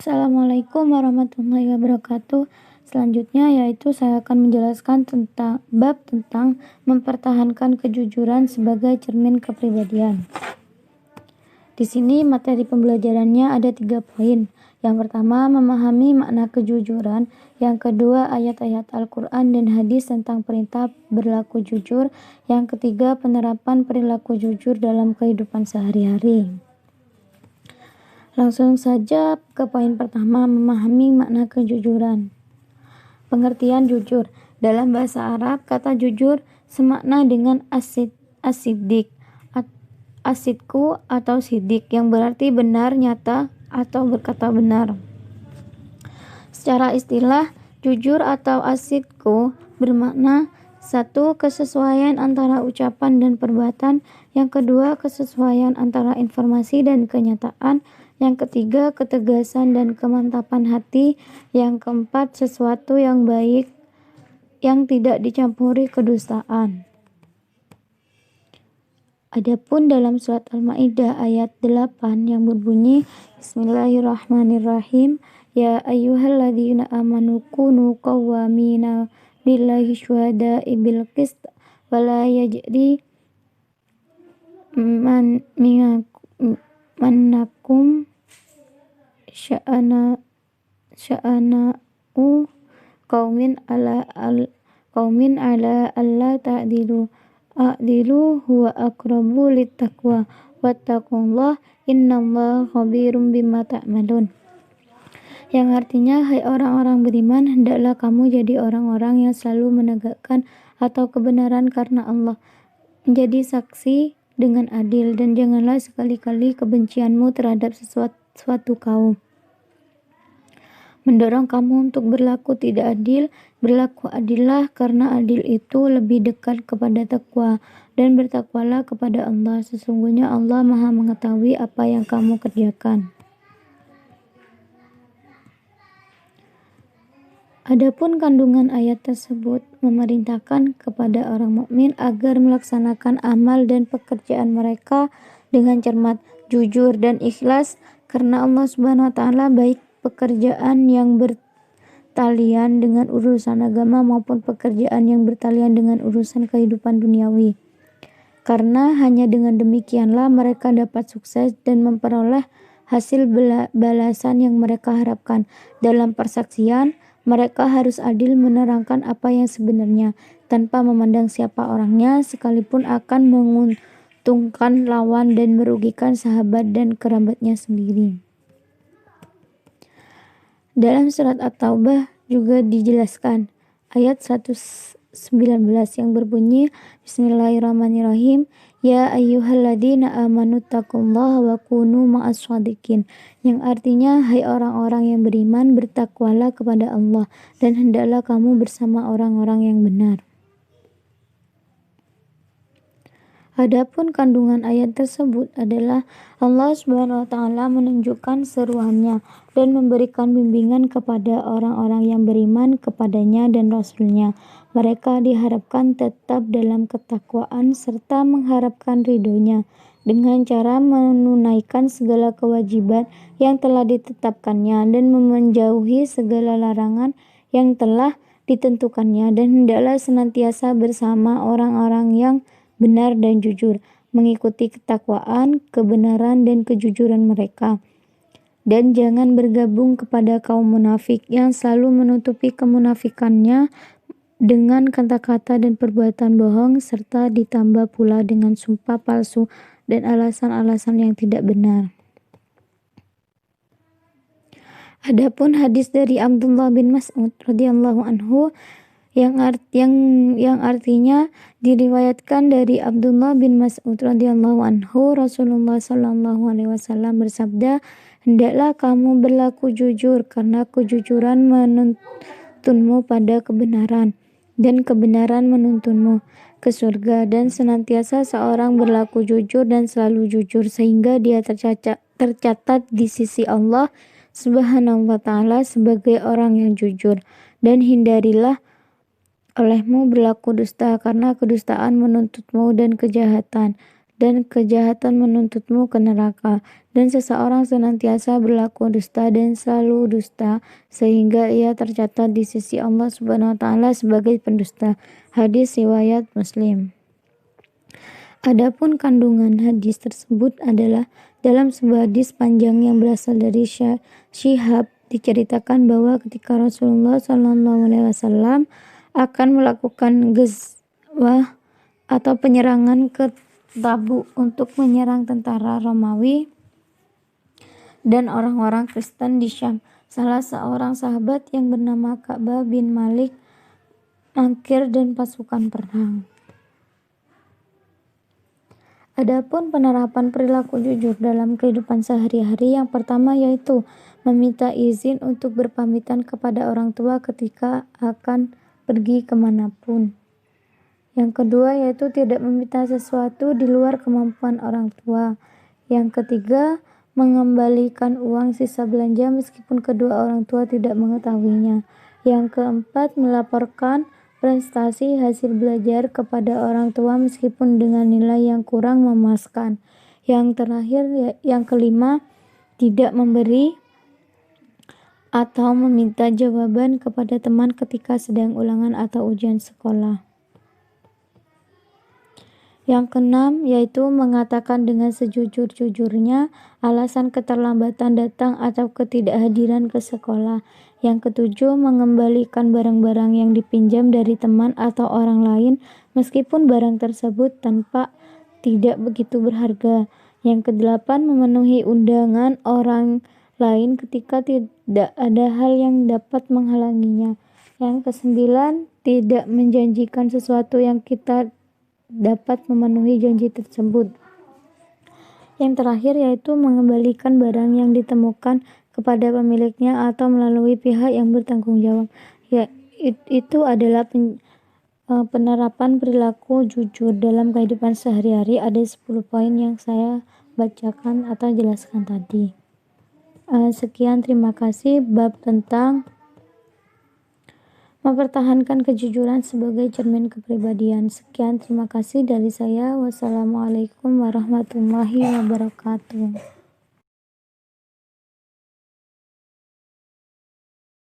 Assalamualaikum warahmatullahi wabarakatuh. Selanjutnya yaitu saya akan menjelaskan tentang mempertahankan kejujuran sebagai cermin kepribadian. Di sini materi pembelajarannya ada 3 poin. Yang pertama, memahami makna kejujuran. Yang kedua, ayat-ayat Al-Quran dan hadis tentang perintah berlaku jujur. Yang ketiga, penerapan perilaku jujur dalam kehidupan sehari-hari. Langsung saja ke poin pertama, memahami makna kejujuran. Pengertian jujur. Dalam bahasa Arab, kata jujur semakna dengan asidik, asidku atau sidik, yang berarti benar, nyata, atau berkata benar. Secara istilah, jujur atau asidku bermakna satu, kesesuaian antara ucapan dan perbuatan. Yang kedua, kesesuaian antara informasi dan kenyataan. Yang ketiga, ketegasan dan kemantapan hati. Yang keempat, sesuatu yang baik yang tidak dicampuri kedustaan. Adapun dalam surat Al-Maidah ayat 8 yang berbunyi, Bismillahirrahmanirrahim, Ya ayyuhalladzina amanu kunu qawwamina lillahi syuhada'i bil qist wa la yajri mannakum sya'ana'u qaumin ala alla ta'dilu huwa aqrabu littaqwa wattaqullah innallaha khabirum bima ta'malun. Yang artinya, hai orang-orang beriman, hendaklah kamu jadi orang-orang yang selalu menegakkan atau kebenaran karena Allah, menjadi saksi dengan adil, dan janganlah sekali-kali kebencianmu terhadap suatu kaum mendorong kamu untuk berlaku tidak adil. Berlaku adillah, karena adil itu lebih dekat kepada takwa, dan bertakwalah kepada Allah. Sesungguhnya Allah Maha mengetahui apa yang kamu kerjakan. Adapun kandungan ayat tersebut memerintahkan kepada orang mukmin agar melaksanakan amal dan pekerjaan mereka dengan cermat, jujur, dan ikhlas karena Allah Subhanahu wa taala, baik pekerjaan yang bertalian dengan urusan agama maupun pekerjaan yang bertalian dengan urusan kehidupan duniawi. Karena hanya dengan demikianlah mereka dapat sukses dan memperoleh hasil balasan yang mereka harapkan. Dalam persaksian, mereka harus adil menerangkan apa yang sebenarnya, tanpa memandang siapa orangnya, sekalipun akan menguntungkan lawan dan merugikan sahabat dan kerabatnya sendiri. Dalam surat At-Taubah juga dijelaskan ayat 119 yang berbunyi, Bismillahirrahmanirrahim, Ya ayyuhalladzina amanu taqullaha wa kunu ma'as shadiqin, yang artinya, hai orang-orang yang beriman, bertakwalah kepada Allah dan hendaklah kamu bersama orang-orang yang benar. Adapun kandungan ayat tersebut adalah Allah Subhanahu wa taala menunjukkan seruannya dan memberikan bimbingan kepada orang-orang yang beriman kepadanya dan Rasul-Nya. Mereka diharapkan tetap dalam ketakwaan serta mengharapkan ridho-Nya dengan cara menunaikan segala kewajiban yang telah ditetapkannya dan menjauhi segala larangan yang telah ditentukannya, dan hendaklah senantiasa bersama orang-orang yang benar dan jujur, mengikuti ketakwaan, kebenaran, dan kejujuran mereka. Dan jangan bergabung kepada kaum munafik yang selalu menutupi kemunafikannya dengan kata-kata dan perbuatan bohong, serta ditambah pula dengan sumpah palsu dan alasan-alasan yang tidak benar. Adapun hadis dari Abdullah bin Mas'ud radhiyallahu anhu yang artinya diriwayatkan dari Abdullah bin Mas'ud radhiyallahu anhu, Rasulullah sallallahu alaihi wasallam bersabda, hendaklah kamu berlaku jujur karena kejujuran menuntunmu pada kebenaran dan kebenaran menuntunmu ke surga, dan senantiasa seorang berlaku jujur dan selalu jujur sehingga dia tercatat di sisi Allah Subhanahu wa taala sebagai orang yang jujur. Dan hindarilah olehmu berlaku dusta karena kedustaan menuntutmu dan kejahatan, dan kejahatan menuntutmu ke neraka. Dan seseorang senantiasa berlaku dusta dan selalu dusta, sehingga ia tercatat di sisi Allah Subhanahu wa Ta'ala sebagai pendusta. Hadis riwayat Muslim. Adapun kandungan hadis tersebut adalah dalam sebuah hadis panjang yang berasal dari Syihab, diceritakan bahwa ketika Rasulullah SAW akan melakukan ghazwah atau penyerangan ke Tabuk untuk menyerang tentara Romawi dan orang-orang Kristen di Syam, salah seorang sahabat yang bernama Ka'bah bin Malik mangkir dan pasukan perang. Adapun penerapan perilaku jujur dalam kehidupan sehari-hari, yang pertama yaitu meminta izin untuk berpamitan kepada orang tua ketika akan pergi kemanapun. Yang kedua yaitu tidak meminta sesuatu di luar kemampuan orang tua. Yang ketiga, mengembalikan uang sisa belanja meskipun kedua orang tua tidak mengetahuinya. Yang keempat, melaporkan prestasi hasil belajar kepada orang tua meskipun dengan nilai yang kurang memuaskan. Yang terakhir, yang kelima, tidak memberi atau meminta jawaban kepada teman ketika sedang ulangan atau ujian sekolah. Yang keenam yaitu mengatakan dengan sejujur-jujurnya alasan keterlambatan datang atau ketidakhadiran ke sekolah. Yang ketujuh, mengembalikan barang-barang yang dipinjam dari teman atau orang lain meskipun barang tersebut tidak begitu berharga. Yang kedelapan, memenuhi undangan orang lain ketika tidak ada hal yang dapat menghalanginya. Yang kesembilan, tidak menjanjikan sesuatu yang kita dapat memenuhi janji tersebut. Yang terakhir yaitu mengembalikan barang yang ditemukan kepada pemiliknya atau melalui pihak yang bertanggung jawab. Itu adalah penerapan perilaku jujur dalam kehidupan sehari-hari. Ada 10 poin yang saya bacakan atau jelaskan tadi. Sekian, terima kasih bab tentang mempertahankan kejujuran sebagai cermin kepribadian. Sekian, terima kasih dari saya. Wassalamualaikum warahmatullahi wabarakatuh.